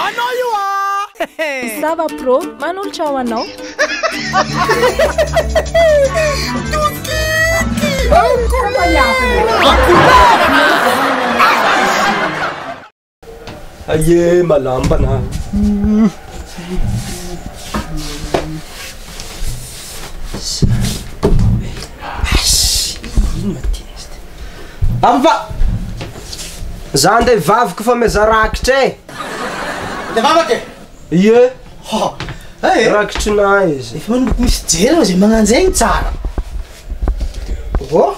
Anao io Zava pro, manolotra ho anao. Aie, malamba na. Ava! Za ndeha vaviko fa mezarakitra e. Le vavaka Ie, e rakitrina izy. efa manomboky misy jero zay magnan'izay tsara vo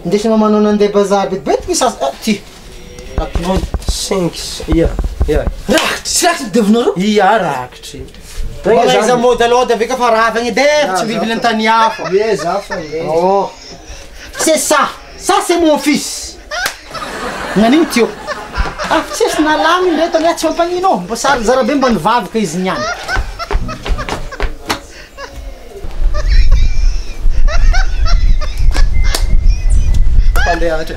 indesina manao nandeha bazary betibetiky sasy ty atinao 5, ia, ia. rakitry sy rakitry devinareo Ia, rakitry. Mala iza modalody aveka fa ravagny edy tsy vivily antany hafa Ie, za fa nge. oh c'est ça c'est mon fils gnaniny tio tsy esy nalamy ndraiky ania tsy mampanino mba sary zarabe mba nivavaka izy niany Pandehatra.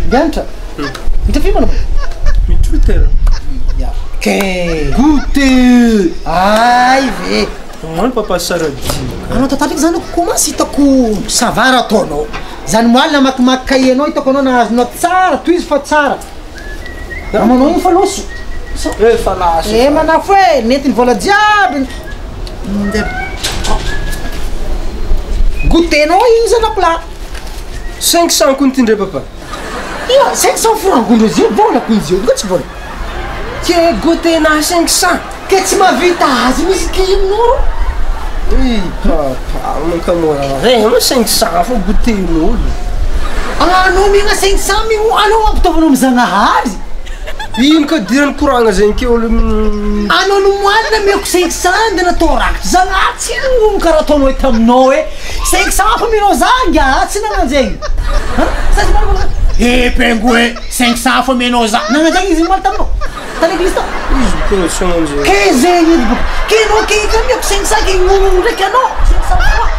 Gantra mitafima na Mitrotera. ke goûter ay ve Mano papa saradi. anao tataliky zany commence hitako savara ataonao zany moaly na makimaky kahienao hitako anao nahazonao tsara toy izy fa tsara amanao igny fa loso Fa lasa. manafo e netiny vola jiaby goûtenao igny zany aplat 500 koa nitindray papa. ia 500 francs gondrozy io volako izy io nga tsy vola Ke goûter na 500. ke tsy mahavita azy misy kihinoro Papa, mankamora. Mo 500 fo goûter-n'olo. anao migna 500 mio anao ampitaovanao amy Zagnahary Ino ka dirany koragna zegny ke olo anao no moalina miako 500 de natao rakitra Zagnahary tsy nomo karaha ataonao eto aminao e 500 fa minao zanga tsy nagnanjegny pengo e 500 fa minao za nagnanjegny izy moaly taminao taneglise tao izy konsoanje. ke zegny edy boko ke anao ke ika miako 500 ke nomo ndraiky anao 500 francs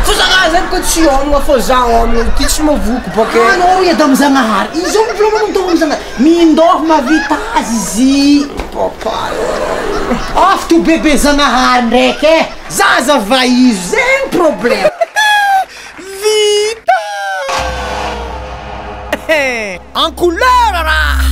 Fo Zagnahary zany ko tsy homagna fô za homagna ty tsy mavoko bôke. anao edy amy Zagnahary izy io mivolagna mitao amy Zagnahary mindôha mavita azy izy Papa. afo to bebe Zagnahary ndraiky e zaza vaizo zegny problème En couleur, là!